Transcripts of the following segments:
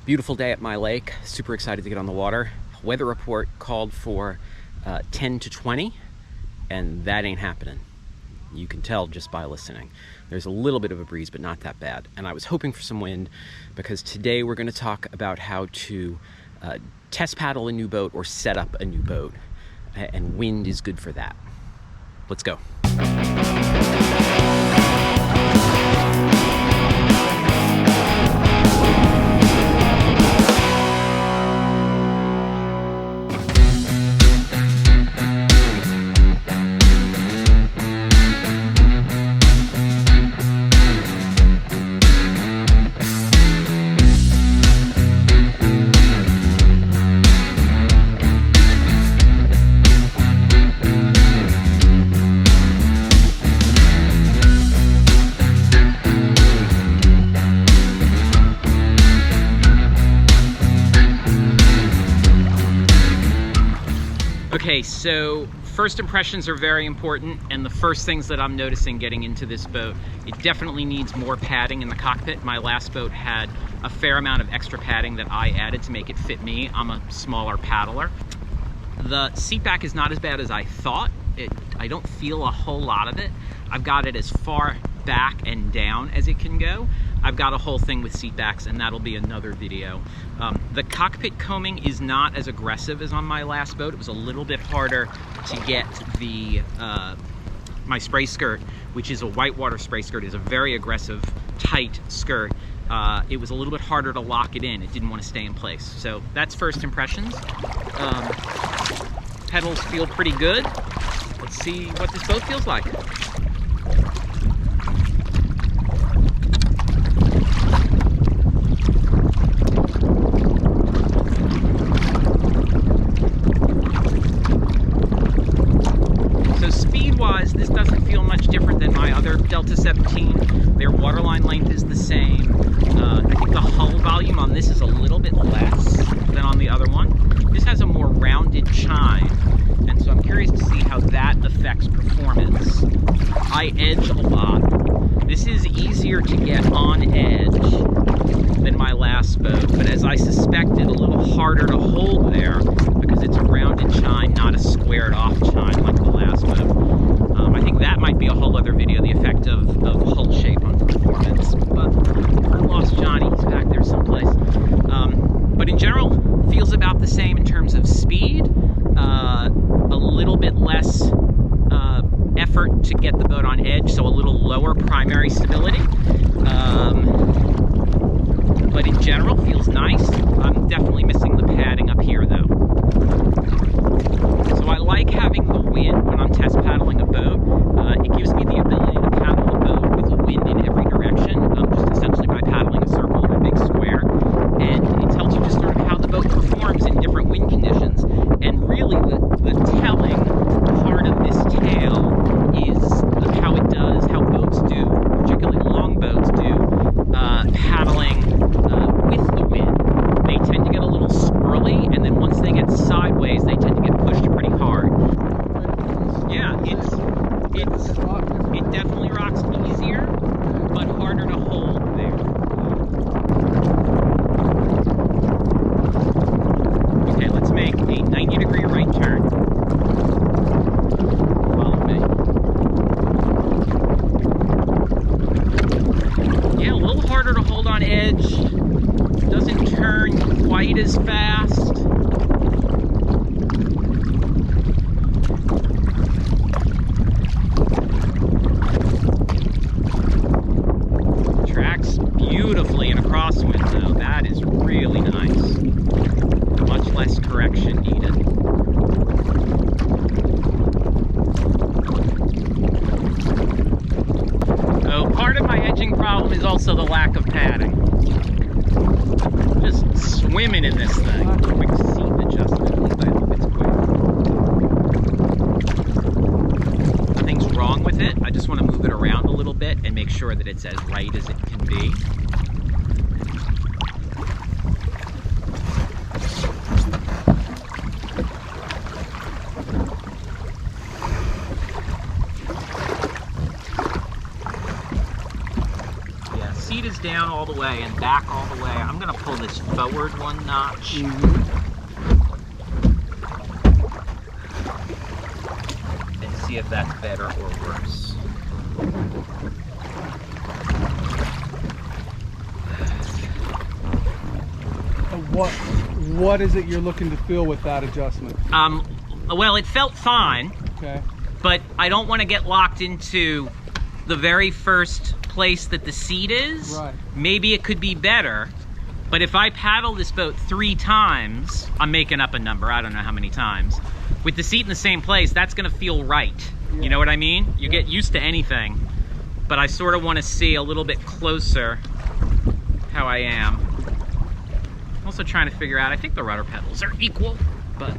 Beautiful day at my lake, super excited to get on the water. Weather report called for 10 to 20, and that ain't happening. You can tell just by listening. There's a little bit of a breeze, but not that bad. And I was hoping for some wind because today we're going to talk about how to test paddle a new boat or set up a new boat. And wind is good for that. Let's go. Okay, so first impressions are very important, and the first things that I'm noticing getting into this boat, it definitely needs more padding in the cockpit. My last boat had a fair amount of extra padding that I added to make it fit me. I'm a smaller paddler. The seat back is not as bad as I thought. I don't feel a whole lot of it. I've got it as far back and down as it can go. I've got a whole thing with seat backs, and that'll be another video. The cockpit combing is not as aggressive as on my last boat. It was a little bit harder to get the my spray skirt, which is a whitewater spray skirt, is a very aggressive, tight skirt. It was a little bit harder to lock it in. It didn't want to stay in place. So that's first impressions. Pedals feel pretty good. Let's see what this boat feels like. This doesn't feel much different than my other Delta 17. Their waterline length is the same. I think the hull volume on this is a little bit less than on the other one. This has a more rounded chine, and so I'm curious to see how that affects performance. I edge a lot. This is easier to get on edge than my last boat, but as I suspected, a little harder to hold there because it's a rounded chine, not a squared off chine like the last boat. I think that might be a whole other video, the effect of hull shape on performance. But I lost Johnny, he's back there someplace. But in general, feels about the same in terms of speed. A little bit less effort to get the boat on edge, so a little lower primary stability. But in general, feels nice. I'm definitely missing the padding up here though. So I like having the wind when I'm test paddling a boat. It gives me the ability to paddle a boat with the wind in every direction, just essentially by paddling a circle or a big square. And it tells you just sort of how the boat performs in different wind conditions. And really the telling part of this tale is how it does, how boats do, particularly long boats do, paddling with the wind. They tend to get a little squirrely, and then once they get sideways, they tend to get pushed pretty hard. Yeah, it definitely rocks easier, but harder to hold there. Okay, let's make a 90-degree right turn. Follow me. Yeah, a little harder to hold on edge. Doesn't turn quite as fast. Tracks beautifully in a crosswind though. That is really nice. Much less correction needed. Oh, part of my edging problem is also the lack of padding. Just swimming in this thing. Quick seat adjustment, at least I hope it's quick. Nothing's wrong with it. I just want to move it around a little bit and make sure that it's as right as it can be. seat is down all the way and back all the way, I'm gonna pull this forward one notch. And see if that's better or worse. What is it you're looking to feel with that adjustment? Well, it felt fine. Okay. But I don't want to get locked into the very first place that the seat is. Right. Maybe it could be better. But if I paddle this boat 3 times, I'm making up a number, I don't know how many times, with the seat in the same place, that's going to feel right. Yeah. You know what I mean? You get used to anything. But I sort of want to see a little bit closer how I am. Also trying to figure out, I think the rudder pedals are equal, but...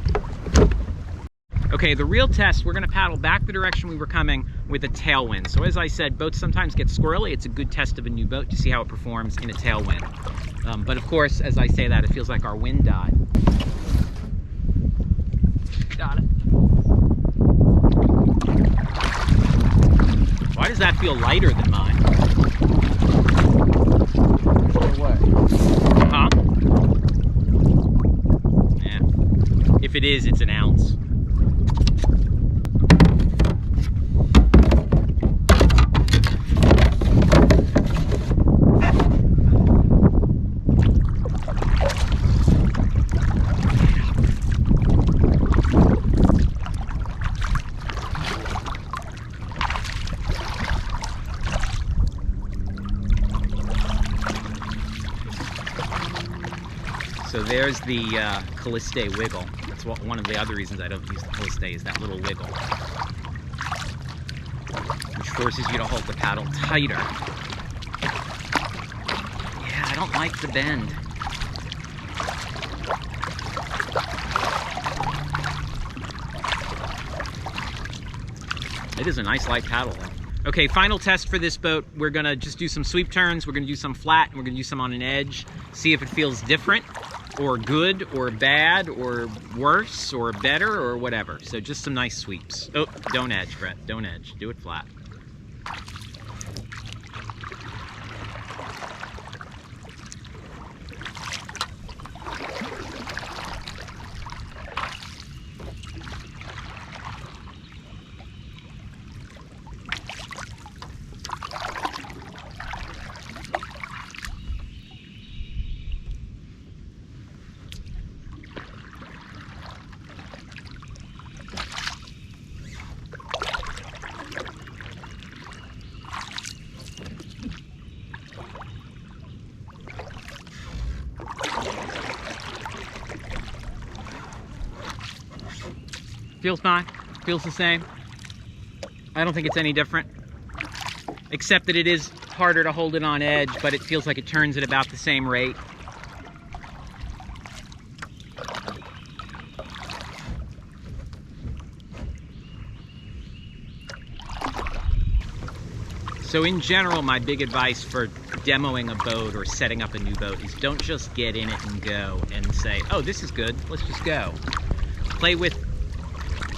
Okay, the real test, we're gonna paddle back the direction we were coming with a tailwind. So as I said, boats sometimes get squirrely. It's a good test of a new boat to see how it performs in a tailwind. But of course, as I say that, it feels like our wind died. Got it. Why does that feel lighter than mine? Huh? Yeah. If it is, it's an ounce. So there's the Calliste wiggle. That's one of the other reasons I don't use the Calliste is that little wiggle, which forces you to hold the paddle tighter. Yeah, I don't like the bend. It is a nice light paddle though. Okay, final test for this boat. We're gonna just do some sweep turns. We're gonna do some flat and we're gonna do some on an edge. See if it feels different or good or bad or worse or better or whatever. So just some nice sweeps. Oh, don't edge, Brett, don't edge. Do it flat. Feels fine, feels the same. I don't think it's any different, except that it is harder to hold it on edge, but it feels like it turns at about the same rate. So in general, my big advice for demoing a boat or setting up a new boat is don't just get in it and go and say, oh, this is good, let's just go. Play with,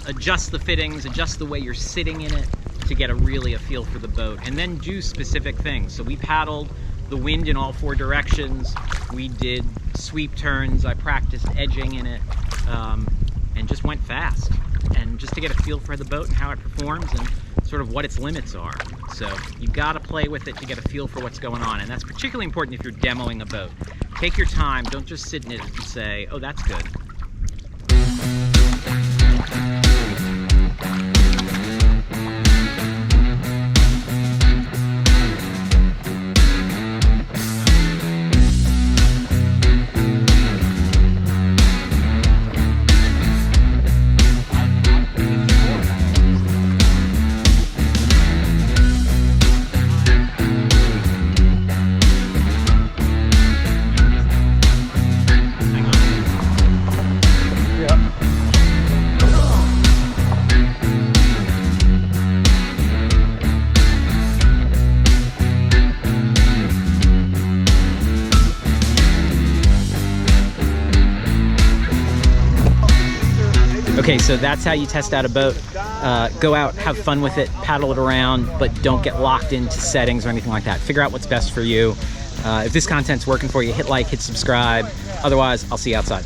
adjust the fittings, adjust the way you're sitting in it to get a feel for the boat, and then do specific things. So we paddled the wind in all 4 directions, we did sweep turns, I practiced edging in it, and just went fast. And just to get a feel for the boat and how it performs and sort of what its limits are. So you've got to play with it to get a feel for what's going on, and that's particularly important if you're demoing a boat. Take your time, don't just sit in it and say, oh, that's good. so that's how you test out a boat. Go out, have fun with it, paddle it around, but don't get locked into settings or anything like that. figure out what's best for you. If this content's working for you, hit like, hit subscribe. Otherwise, I'll see you outside.